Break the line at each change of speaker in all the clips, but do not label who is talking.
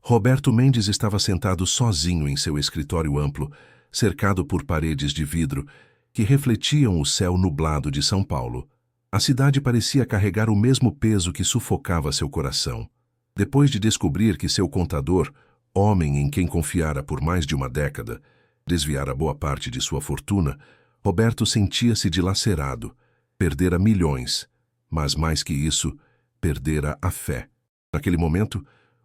Roberto Mendes estava sentado sozinho em seu escritório amplo, cercado por paredes de vidro que refletiam o céu nublado de São Paulo. A cidade parecia carregar o mesmo peso que sufocava seu coração. Depois de descobrir que seu contador, homem em quem confiara por mais de uma década, desviara boa parte de sua fortuna, Roberto sentia-se dilacerado. Perdera milhões, mas mais que isso, perdera a fé. Naquele momento,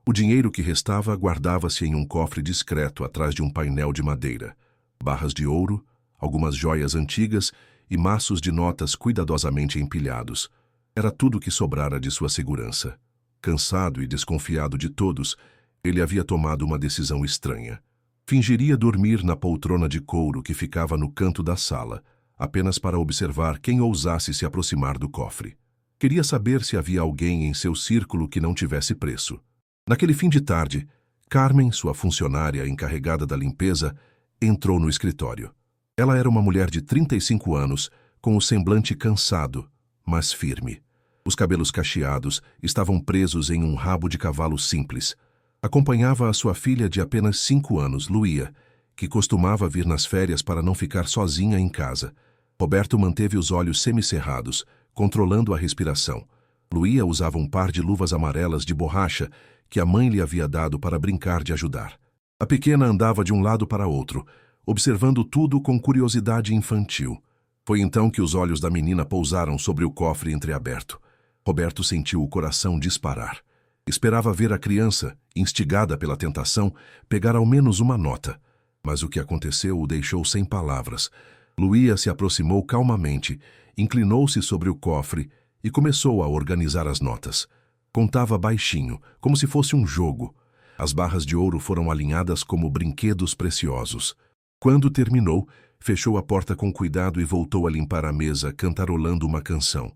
o dinheiro que restava guardava-se em um cofre discreto atrás de um painel de madeira. Barras de ouro, algumas joias antigas e maços de notas cuidadosamente empilhados. Era tudo o que sobrara de sua segurança. Cansado e desconfiado de todos, ele havia tomado uma decisão estranha. Fingiria dormir na poltrona de couro que ficava no canto da sala, apenas para observar quem ousasse se aproximar do cofre. Queria saber se havia alguém em seu círculo que não tivesse preço. Naquele fim de tarde, Carmen, sua funcionária encarregada da limpeza, entrou no escritório. Ela era uma mulher de 35 anos, com o semblante cansado, mas firme. Os cabelos cacheados estavam presos em um rabo de cavalo simples. Acompanhava a sua filha de apenas 5 anos, Luía, que costumava vir nas férias para não ficar sozinha em casa. Roberto manteve os olhos semicerrados, controlando a respiração. Luía usava um par de luvas amarelas de borracha que a mãe lhe havia dado para brincar de ajudar. A pequena andava de um lado para outro, observando tudo com curiosidade infantil. Foi então que os olhos da menina pousaram sobre o cofre entreaberto. Roberto sentiu o coração disparar. Esperava ver a criança, instigada pela tentação, pegar ao menos uma nota. Mas o que aconteceu o deixou sem palavras. Luía se aproximou calmamente, inclinou-se sobre o cofre e começou a organizar as notas. Contava baixinho, como se fosse um jogo. As barras de ouro foram alinhadas como brinquedos preciosos. Quando terminou, fechou a porta com cuidado e voltou a limpar a mesa, cantarolando uma canção.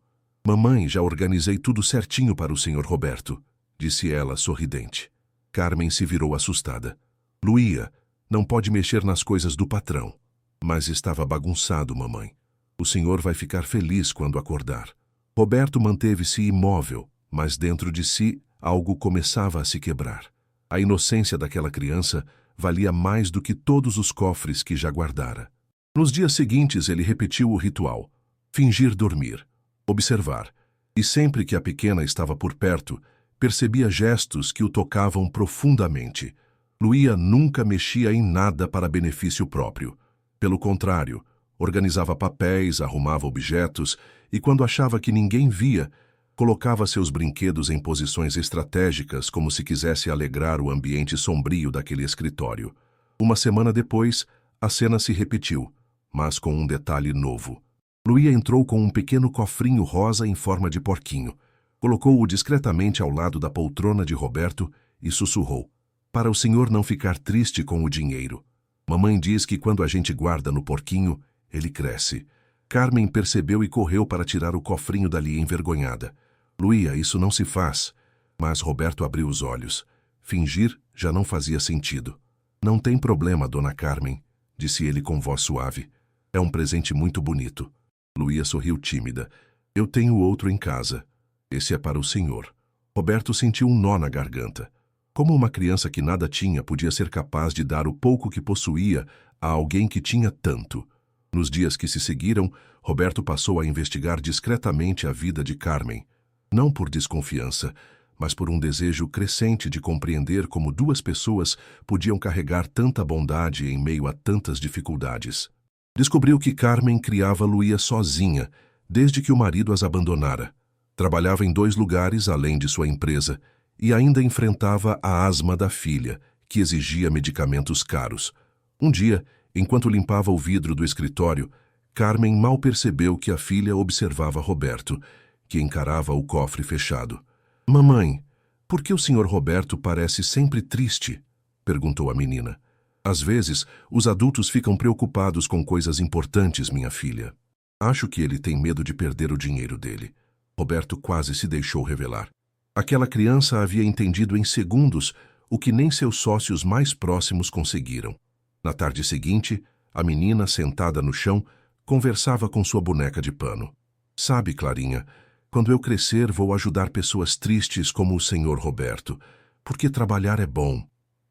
"Mamãe, já organizei tudo certinho para o Sr. Roberto", disse ela, sorridente. Carmen se virou assustada. "Luía, não pode mexer nas coisas do patrão." "Mas estava bagunçado, mamãe. O senhor vai ficar feliz quando acordar." Roberto manteve-se imóvel, mas dentro de si algo começava a se quebrar. A inocência daquela criança valia mais do que todos os cofres que já guardara. Nos dias seguintes ele repetiu o ritual. Fingir dormir, observar, e sempre que a pequena estava por perto, percebia gestos que o tocavam profundamente. Luía nunca mexia em nada para benefício próprio. Pelo contrário, organizava papéis, arrumava objetos e, quando achava que ninguém via, colocava seus brinquedos em posições estratégicas como se quisesse alegrar o ambiente sombrio daquele escritório. Uma semana depois, a cena se repetiu, mas com um detalhe novo. Luía entrou com um pequeno cofrinho rosa em forma de porquinho. Colocou-o discretamente ao lado da poltrona de Roberto e sussurrou: "Para o senhor não ficar triste com o dinheiro. Mamãe diz que quando a gente guarda no porquinho, ele cresce." Carmen percebeu e correu para tirar o cofrinho dali envergonhada. "Luía, isso não se faz." Mas Roberto abriu os olhos. Fingir já não fazia sentido. "Não tem problema, dona Carmen", disse ele com voz suave. "É um presente muito bonito." Luía sorriu tímida. "Eu tenho outro em casa. Esse é para o senhor." Roberto sentiu um nó na garganta. Como uma criança que nada tinha podia ser capaz de dar o pouco que possuía a alguém que tinha tanto? Nos dias que se seguiram, Roberto passou a investigar discretamente a vida de Carmen. Não por desconfiança, mas por um desejo crescente de compreender como duas pessoas podiam carregar tanta bondade em meio a tantas dificuldades. Descobriu que Carmen criava Luía sozinha, desde que o marido as abandonara. Trabalhava em 2 lugares além de sua empresa e ainda enfrentava a asma da filha, que exigia medicamentos caros. Um dia, enquanto limpava o vidro do escritório, Carmen mal percebeu que a filha observava Roberto, que encarava o cofre fechado. "Mamãe, por que o Sr. Roberto parece sempre triste?" perguntou a menina. "Às vezes, os adultos ficam preocupados com coisas importantes, minha filha. Acho que ele tem medo de perder o dinheiro dele." Roberto quase se deixou revelar. Aquela criança havia entendido em segundos o que nem seus sócios mais próximos conseguiram. Na tarde seguinte, a menina, sentada no chão, conversava com sua boneca de pano. "Sabe, Clarinha, quando eu crescer vou ajudar pessoas tristes como o senhor Roberto, porque trabalhar é bom."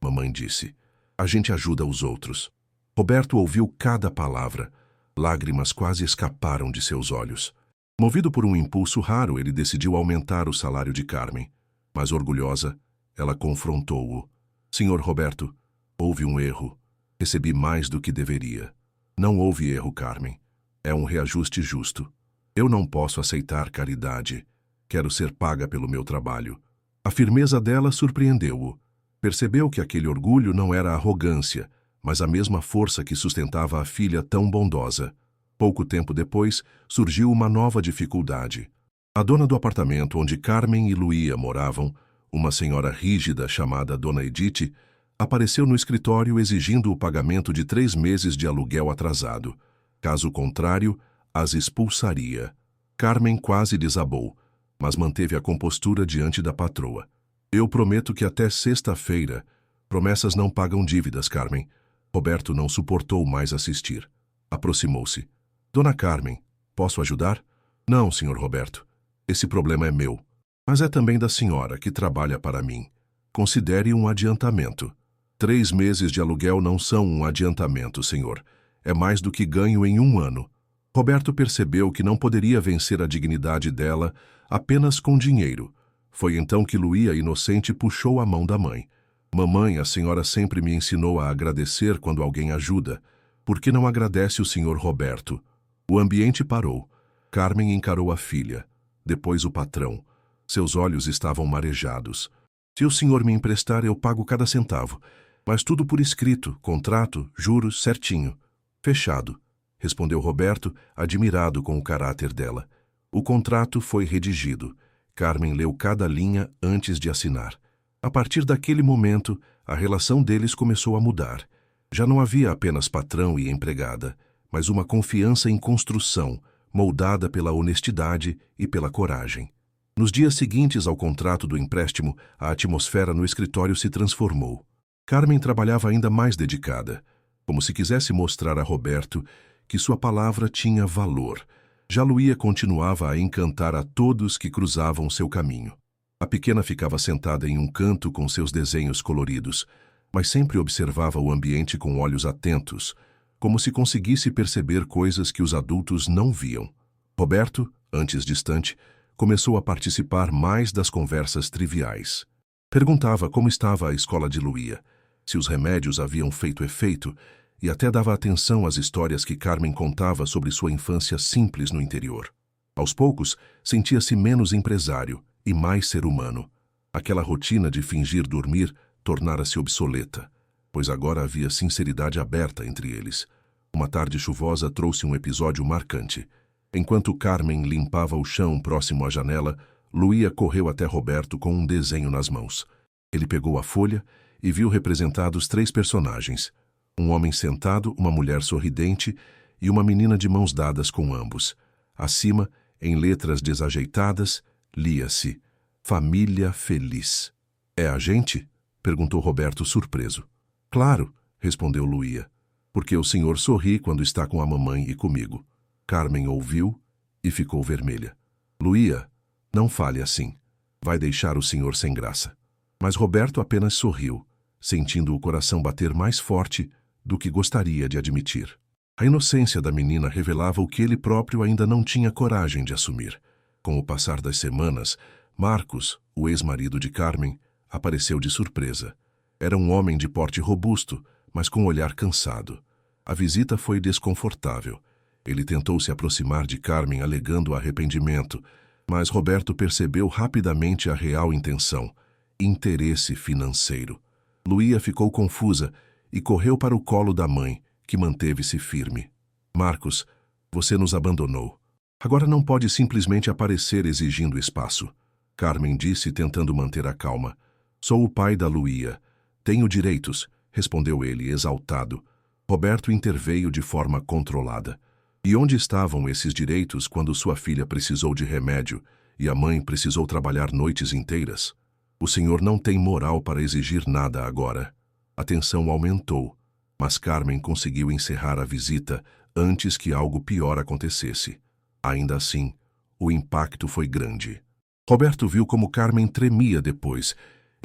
mamãe disse. A gente ajuda os outros. Roberto ouviu cada palavra. Lágrimas quase escaparam de seus olhos. Movido por um impulso raro, ele decidiu aumentar o salário de Carmen. Mas orgulhosa, ela confrontou-o. Senhor Roberto, houve um erro. Recebi mais do que deveria. Não houve erro, Carmen. É um reajuste justo. Eu não posso aceitar caridade. Quero ser paga pelo meu trabalho. A firmeza dela surpreendeu-o. Percebeu que aquele orgulho não era arrogância, mas a mesma força que sustentava a filha tão bondosa. Pouco tempo depois, surgiu uma nova dificuldade. A dona do apartamento onde Carmen e Luía moravam, uma senhora rígida chamada Dona Edith, apareceu no escritório exigindo o pagamento de 3 meses de aluguel atrasado. Caso contrário, as expulsaria. Carmen quase desabou, mas manteve a compostura diante da patroa. Eu prometo que até sexta-feira. Promessas não pagam dívidas, Carmen. Roberto não suportou mais assistir. Aproximou-se. Dona Carmen, posso ajudar? Não, senhor Roberto. Esse problema é meu. Mas é também da senhora, que trabalha para mim. Considere um adiantamento. 3 meses de aluguel não são um adiantamento, senhor. É mais do que ganho em 1 ano. Roberto percebeu que não poderia vencer a dignidade dela apenas com dinheiro. Foi então que Luía, inocente, puxou a mão da mãe. Mamãe, a senhora sempre me ensinou a agradecer quando alguém ajuda. Por que não agradece o senhor Roberto? O ambiente parou. Carmen encarou a filha. Depois o patrão. Seus olhos estavam marejados. Se o senhor me emprestar, eu pago cada centavo. Mas tudo por escrito, contrato, juros, certinho. Fechado, respondeu Roberto, admirado com o caráter dela. O contrato foi redigido. Carmen leu cada linha antes de assinar. A partir daquele momento, a relação deles começou a mudar. Já não havia apenas patrão e empregada, mas uma confiança em construção, moldada pela honestidade e pela coragem. Nos dias seguintes ao contrato do empréstimo, a atmosfera no escritório se transformou. Carmen trabalhava ainda mais dedicada, como se quisesse mostrar a Roberto que sua palavra tinha valor. Já Luía continuava a encantar a todos que cruzavam seu caminho. A pequena ficava sentada em um canto com seus desenhos coloridos, mas sempre observava o ambiente com olhos atentos, como se conseguisse perceber coisas que os adultos não viam. Roberto, antes distante, começou a participar mais das conversas triviais. Perguntava como estava a escola de Luía, se os remédios haviam feito efeito, e até dava atenção às histórias que Carmen contava sobre sua infância simples no interior. Aos poucos, sentia-se menos empresário e mais ser humano. Aquela rotina de fingir dormir tornara-se obsoleta, pois agora havia sinceridade aberta entre eles. Uma tarde chuvosa trouxe um episódio marcante. Enquanto Carmen limpava o chão próximo à janela, Luía correu até Roberto com um desenho nas mãos. Ele pegou a folha e viu representados 3 personagens: um homem sentado, uma mulher sorridente e uma menina de mãos dadas com ambos. Acima, em letras desajeitadas, lia-se: Família Feliz. É a gente? Perguntou Roberto surpreso. Claro, respondeu Luía, porque o senhor sorri quando está com a mamãe e comigo. Carmen ouviu e ficou vermelha. Luía, não fale assim. Vai deixar o senhor sem graça. Mas Roberto apenas sorriu, sentindo o coração bater mais forte do que gostaria de admitir. A inocência da menina revelava o que ele próprio ainda não tinha coragem de assumir. Com o passar das semanas, Marcos, o ex-marido de Carmen, apareceu de surpresa. Era um homem de porte robusto, mas com olhar cansado. A visita foi desconfortável. Ele tentou se aproximar de Carmen alegando arrependimento, mas Roberto percebeu rapidamente a real intenção: interesse financeiro. Luía ficou confusa e correu para o colo da mãe, que manteve-se firme. Marcos, você nos abandonou. Agora não pode simplesmente aparecer exigindo espaço. Carmen disse, tentando manter a calma. Sou o pai da Luía. Tenho direitos, respondeu ele, exaltado. Roberto interveio de forma controlada. E onde estavam esses direitos quando sua filha precisou de remédio e a mãe precisou trabalhar noites inteiras? O senhor não tem moral para exigir nada agora. A tensão aumentou, mas Carmen conseguiu encerrar a visita antes que algo pior acontecesse. Ainda assim, o impacto foi grande. Roberto viu como Carmen tremia depois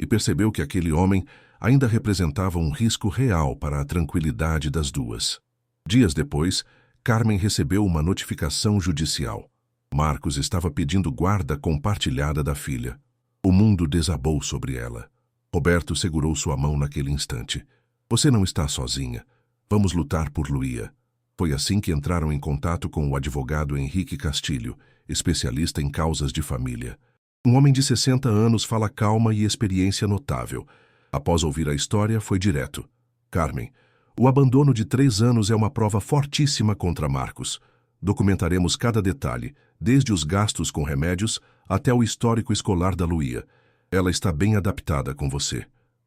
e percebeu que aquele homem ainda representava um risco real para a tranquilidade das duas. Dias depois, Carmen recebeu uma notificação judicial. Marcos estava pedindo guarda compartilhada da filha. O mundo desabou sobre ela. Roberto segurou sua mão naquele instante. Você não está sozinha. Vamos lutar por Luía. Foi assim que entraram em contato com o advogado Henrique Castilho, especialista em causas de família. Um homem de 60 anos fala calma e experiência notável. Após ouvir a história, foi direto. Carmen, o abandono de 3 anos é uma prova fortíssima contra Marcos. Documentaremos cada detalhe, desde os gastos com remédios até o histórico escolar da Luía. Ela está bem adaptada com você.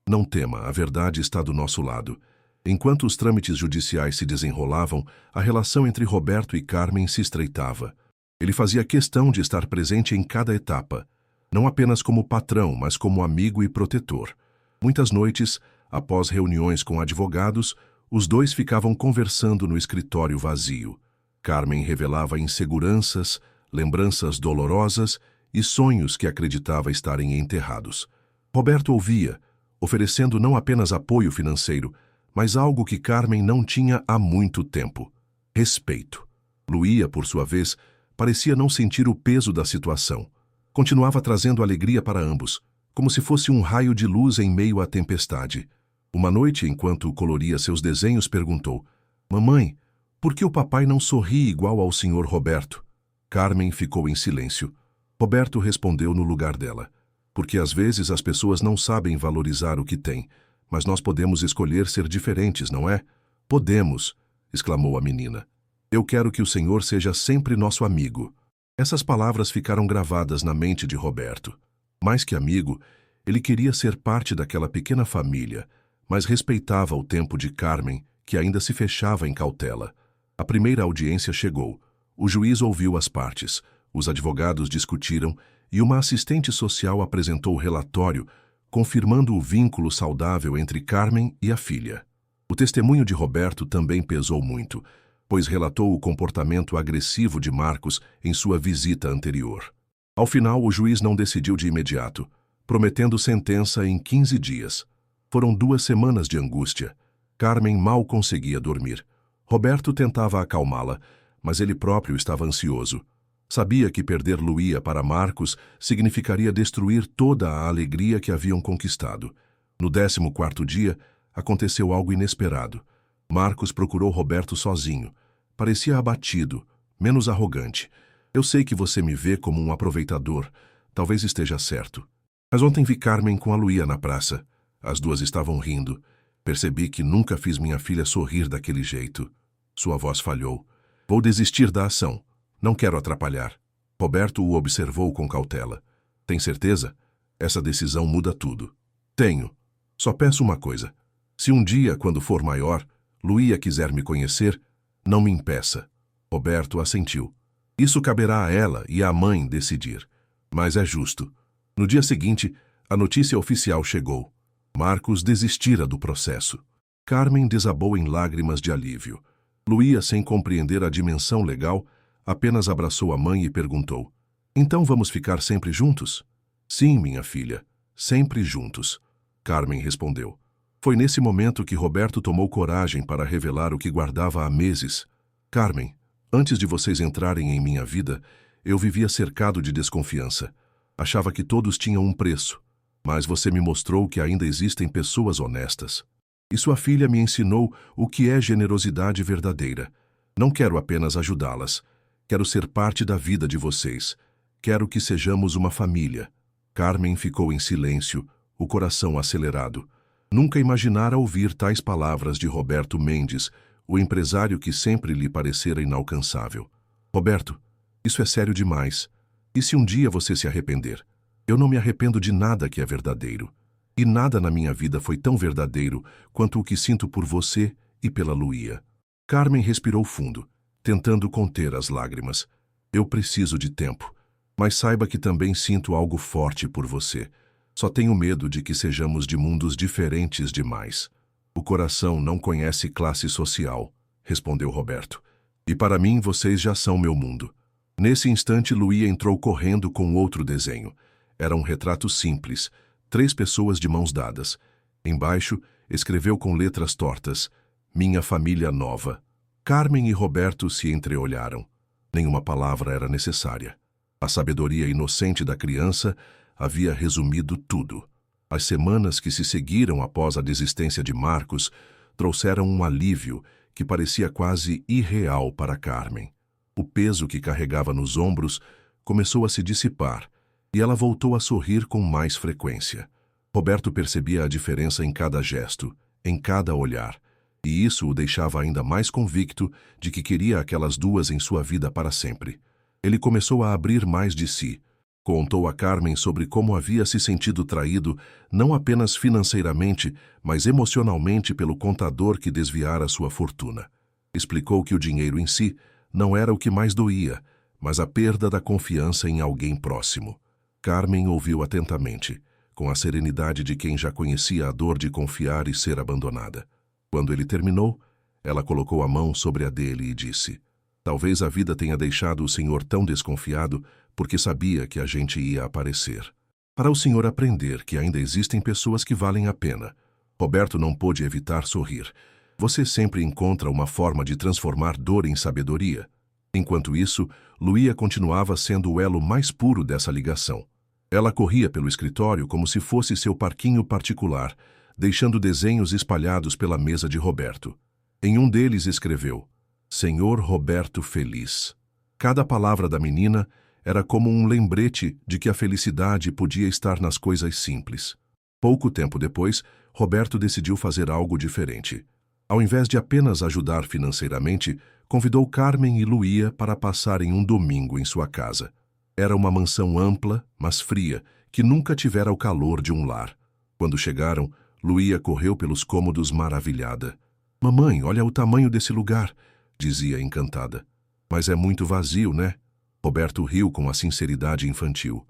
Não tema, a verdade está do nosso lado. Enquanto os trâmites judiciais se desenrolavam, a relação entre Roberto e Carmen se estreitava. Ele fazia questão de estar presente em cada etapa, não apenas como patrão, mas como amigo e protetor. Muitas noites, após reuniões com advogados, os dois ficavam conversando no escritório vazio. Carmen revelava inseguranças, lembranças dolorosas e sonhos que acreditava estarem enterrados. Roberto ouvia, oferecendo não apenas apoio financeiro, mas algo que Carmen não tinha há muito tempo: respeito. Luía, por sua vez, parecia não sentir o peso da situação. Continuava trazendo alegria para ambos, como se fosse um raio de luz em meio à tempestade. Uma noite, enquanto coloria seus desenhos, perguntou: Mamãe, por que o papai não sorri igual ao senhor Roberto? Carmen ficou em silêncio. Roberto respondeu no lugar dela: porque às vezes as pessoas não sabem valorizar o que têm, mas nós podemos escolher ser diferentes, não é? Podemos, exclamou a menina. Eu quero que o Senhor seja sempre nosso amigo. Essas palavras ficaram gravadas na mente de Roberto. Mais que amigo, ele queria ser parte daquela pequena família, mas respeitava o tempo de Carmen, que ainda se fechava em cautela. A primeira audiência chegou. O juiz ouviu as partes, os advogados discutiram e uma assistente social apresentou o relatório, confirmando o vínculo saudável entre Carmen e a filha. O testemunho de Roberto também pesou muito, pois relatou o comportamento agressivo de Marcos em sua visita anterior. Ao final, o juiz não decidiu de imediato, prometendo sentença em 15 dias. Foram 2 semanas de angústia. Carmen mal conseguia dormir. Roberto tentava acalmá-la, mas ele próprio estava ansioso. Sabia que perder Luía para Marcos significaria destruir toda a alegria que haviam conquistado. No 14º dia, aconteceu algo inesperado. Marcos procurou Roberto sozinho. Parecia abatido, menos arrogante. Eu sei que você me vê como um aproveitador. Talvez esteja certo. Mas ontem vi Carmen com a Luía na praça. As duas estavam rindo. Percebi que nunca fiz minha filha sorrir daquele jeito. Sua voz falhou. Vou desistir da ação. Não quero atrapalhar. Roberto o observou com cautela. Tem certeza? Essa decisão muda tudo. Tenho. Só peço uma coisa. Se um dia, quando for maior, Luía quiser me conhecer, não me impeça. Roberto assentiu. Isso caberá a ela e à mãe decidir. Mas é justo. No dia seguinte, a notícia oficial chegou. Marcos desistira do processo. Carmen desabou em lágrimas de alívio. Luía, sem compreender a dimensão legal, apenas abraçou a mãe e perguntou: Então vamos ficar sempre juntos? Sim, minha filha, sempre juntos. Carmen respondeu. Foi nesse momento que Roberto tomou coragem para revelar o que guardava há meses. Carmen, antes de vocês entrarem em minha vida, eu vivia cercado de desconfiança. Achava que todos tinham um preço, mas você me mostrou que ainda existem pessoas honestas. E sua filha me ensinou o que é generosidade verdadeira. Não quero apenas ajudá-las. Quero ser parte da vida de vocês. Quero que sejamos uma família. Carmen ficou em silêncio, o coração acelerado. Nunca imaginara ouvir tais palavras de Roberto Mendes, o empresário que sempre lhe parecera inalcançável. Roberto, isso é sério demais. E se um dia você se arrepender? Eu não me arrependo de nada que é verdadeiro. E nada na minha vida foi tão verdadeiro quanto o que sinto por você e pela Luía. Carmen respirou fundo, tentando conter as lágrimas. Eu preciso de tempo, mas saiba que também sinto algo forte por você. Só tenho medo de que sejamos de mundos diferentes demais. O coração não conhece classe social, respondeu Roberto. E para mim vocês já são meu mundo. Nesse instante, Luía entrou correndo com outro desenho. Era um retrato simples, 3 pessoas de mãos dadas. Embaixo, escreveu com letras tortas: Minha família nova. Carmen e Roberto se entreolharam. Nenhuma palavra era necessária. A sabedoria inocente da criança havia resumido tudo. As semanas que se seguiram após a desistência de Marcos trouxeram um alívio que parecia quase irreal para Carmen. O peso que carregava nos ombros começou a se dissipar e ela voltou a sorrir com mais frequência. Roberto percebia a diferença em cada gesto, em cada olhar, e isso o deixava ainda mais convicto de que queria aquelas duas em sua vida para sempre. Ele começou a abrir mais de si. Contou a Carmen sobre como havia se sentido traído, não apenas financeiramente, mas emocionalmente pelo contador que desviara sua fortuna. Explicou que o dinheiro em si não era o que mais doía, mas a perda da confiança em alguém próximo. Carmen ouviu atentamente, com a serenidade de quem já conhecia a dor de confiar e ser abandonada. Quando ele terminou, ela colocou a mão sobre a dele e disse: Talvez a vida tenha deixado o senhor tão desconfiado porque sabia que a gente ia aparecer. Para o senhor aprender que ainda existem pessoas que valem a pena. Roberto não pôde evitar sorrir. Você sempre encontra uma forma de transformar dor em sabedoria. Enquanto isso, Luía continuava sendo o elo mais puro dessa ligação. Ela corria pelo escritório como se fosse seu parquinho particular, deixando desenhos espalhados pela mesa de Roberto. Em um deles escreveu: Senhor Roberto Feliz. Cada palavra da menina era como um lembrete de que a felicidade podia estar nas coisas simples. Pouco tempo depois, Roberto decidiu fazer algo diferente. Ao invés de apenas ajudar financeiramente, convidou Carmen e Luía para passarem um domingo em sua casa. Era uma mansão ampla, mas fria, que nunca tivera o calor de um lar. Quando chegaram, Luía correu pelos cômodos maravilhada. Mamãe, olha o tamanho desse lugar, dizia encantada. Mas é muito vazio, né? Roberto riu com a sinceridade infantil.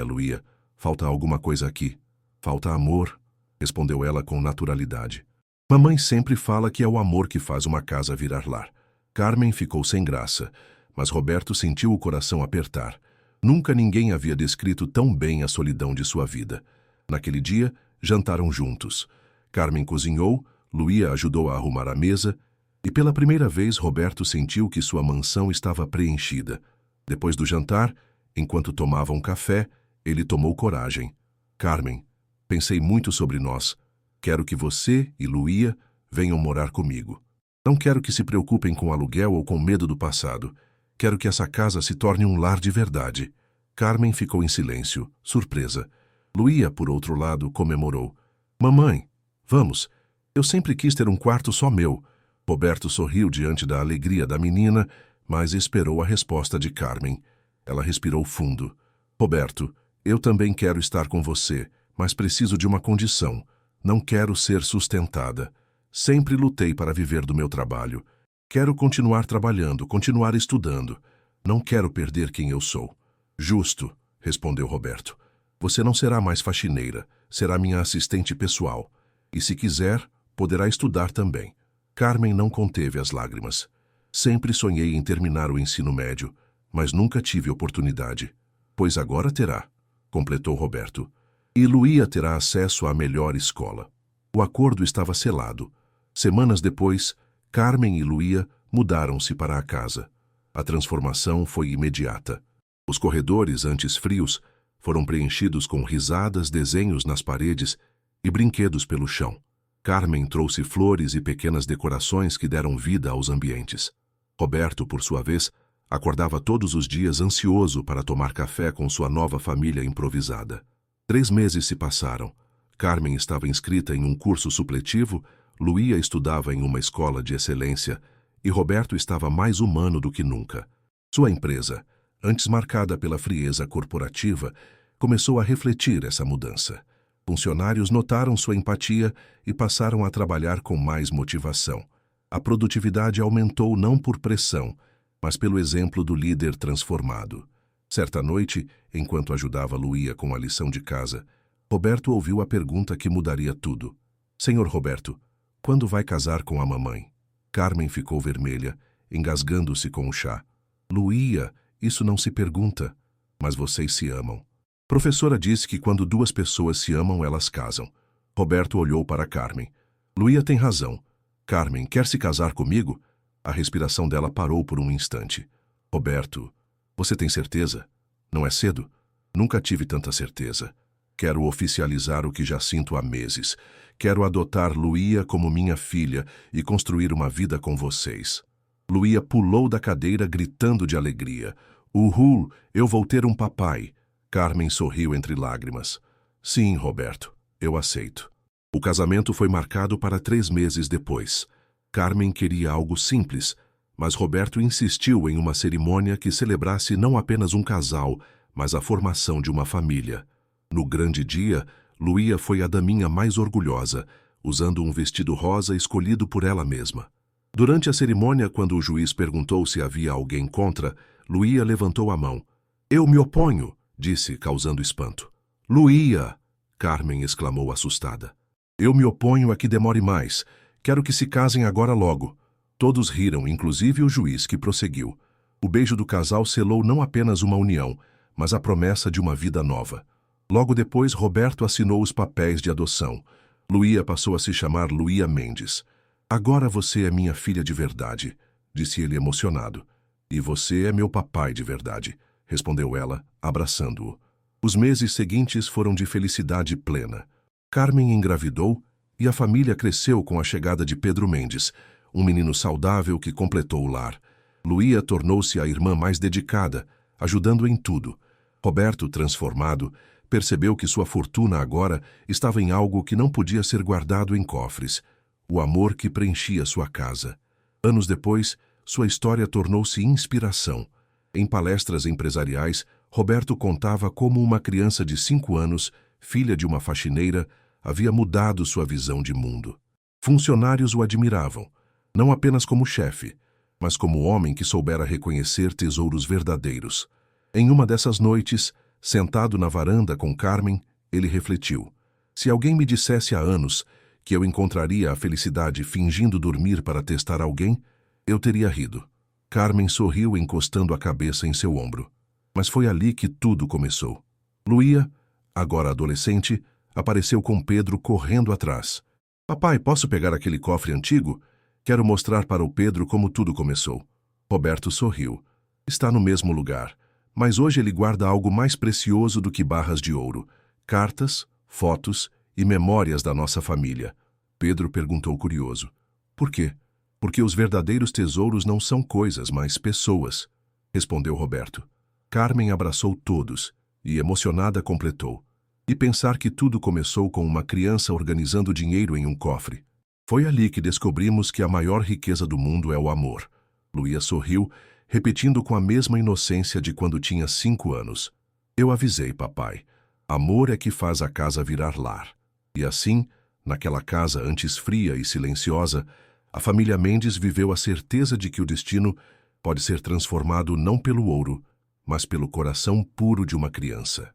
Luía, falta alguma coisa aqui. Falta amor, respondeu ela com naturalidade. Mamãe sempre fala que é o amor que faz uma casa virar lar. Carmen ficou sem graça, mas Roberto sentiu o coração apertar. Nunca ninguém havia descrito tão bem a solidão de sua vida. Naquele dia, jantaram juntos. Carmen cozinhou, Luía ajudou a arrumar a mesa, e pela primeira vez Roberto sentiu que sua mansão estava preenchida. Depois do jantar, enquanto tomavam café, ele tomou coragem. Carmen, pensei muito sobre nós. Quero que você e Luía venham morar comigo. Não quero que se preocupem com aluguel ou com medo do passado. Quero que essa casa se torne um lar de verdade. Carmen ficou em silêncio, surpresa. Luía, por outro lado, comemorou. Mamãe, vamos. Eu sempre quis ter um quarto só meu. Roberto sorriu diante da alegria da menina, mas esperou a resposta de Carmen. Ela respirou fundo. Roberto, eu também quero estar com você, mas preciso de uma condição. Não quero ser sustentada. Sempre lutei para viver do meu trabalho. Quero continuar trabalhando, continuar estudando. Não quero perder quem eu sou. Justo, respondeu Roberto. Você não será mais faxineira, será minha assistente pessoal. E se quiser, poderá estudar também. Carmen não conteve as lágrimas. Sempre sonhei em terminar o ensino médio, mas nunca tive oportunidade. Pois agora terá, completou Roberto. E Luía terá acesso à melhor escola. O acordo estava selado. Semanas depois, Carmen e Luía mudaram-se para a casa. A transformação foi imediata. Os corredores, antes frios, foram preenchidos com risadas, desenhos nas paredes e brinquedos pelo chão. Carmen trouxe flores e pequenas decorações que deram vida aos ambientes. Roberto, por sua vez, acordava todos os dias ansioso para tomar café com sua nova família improvisada. 3 meses se passaram. Carmen estava inscrita em um curso supletivo, Luía estudava em uma escola de excelência e Roberto estava mais humano do que nunca. Sua empresa, antes marcada pela frieza corporativa, começou a refletir essa mudança. Funcionários notaram sua empatia e passaram a trabalhar com mais motivação. A produtividade aumentou não por pressão, mas pelo exemplo do líder transformado. Certa noite, enquanto ajudava Luía com a lição de casa, Roberto ouviu a pergunta que mudaria tudo. Senhor Roberto, quando vai casar com a mamãe? Carmen ficou vermelha, engasgando-se com o chá. Luía, isso não se pergunta, mas vocês se amam. Professora disse que quando 2 pessoas se amam, elas casam. Roberto olhou para Carmen. Luía tem razão. Carmen, quer se casar comigo? A respiração dela parou por um instante. Roberto, você tem certeza? Não é cedo? Nunca tive tanta certeza. Quero oficializar o que já sinto há meses. Quero adotar Luía como minha filha e construir uma vida com vocês. Luía pulou da cadeira gritando de alegria. Uhul, eu vou ter um papai. Carmen sorriu entre lágrimas. Sim, Roberto, eu aceito. O casamento foi marcado para 3 meses depois. Carmen queria algo simples, mas Roberto insistiu em uma cerimônia que celebrasse não apenas um casal, mas a formação de uma família. No grande dia, Luía foi a daminha mais orgulhosa, usando um vestido rosa escolhido por ela mesma. Durante a cerimônia, quando o juiz perguntou se havia alguém contra, Luía levantou a mão. Eu me oponho, disse, causando espanto. Luía! Carmen exclamou assustada. Eu me oponho a que demore mais. Quero que se casem agora logo. Todos riram, inclusive o juiz, que prosseguiu. O beijo do casal selou não apenas uma união, mas a promessa de uma vida nova. Logo depois, Roberto assinou os papéis de adoção. Luía passou a se chamar Luía Mendes. Agora você é minha filha de verdade, disse ele emocionado. E você é meu papai de verdade, respondeu ela, abraçando-o. Os meses seguintes foram de felicidade plena. Carmen engravidou e a família cresceu com a chegada de Pedro Mendes, um menino saudável que completou o lar. Luía tornou-se a irmã mais dedicada, ajudando em tudo. Roberto, transformado, percebeu que sua fortuna agora estava em algo que não podia ser guardado em cofres, o amor que preenchia sua casa. Anos depois, sua história tornou-se inspiração. Em palestras empresariais, Roberto contava como uma criança de 5 anos, filha de uma faxineira, havia mudado sua visão de mundo. Funcionários o admiravam, não apenas como chefe, mas como homem que soubera reconhecer tesouros verdadeiros. Em uma dessas noites, sentado na varanda com Carmen, ele refletiu. Se alguém me dissesse há anos que eu encontraria a felicidade fingindo dormir para testar alguém, eu teria rido. Carmen sorriu encostando a cabeça em seu ombro. Mas foi ali que tudo começou. Luía, agora adolescente, apareceu com Pedro correndo atrás. Papai, posso pegar aquele cofre antigo? Quero mostrar para o Pedro como tudo começou. Roberto sorriu. Está no mesmo lugar, mas hoje ele guarda algo mais precioso do que barras de ouro. Cartas, fotos e memórias da nossa família. Pedro perguntou curioso. Por quê? Porque os verdadeiros tesouros não são coisas, mas pessoas, respondeu Roberto. Carmen abraçou todos e, emocionada, completou. E pensar que tudo começou com uma criança organizando dinheiro em um cofre. Foi ali que descobrimos que a maior riqueza do mundo é o amor. Luía sorriu, repetindo com a mesma inocência de quando tinha 5 anos. Eu avisei, papai. Amor é que faz a casa virar lar. E assim, naquela casa antes fria e silenciosa, a família Mendes viveu a certeza de que o destino pode ser transformado não pelo ouro, mas pelo coração puro de uma criança.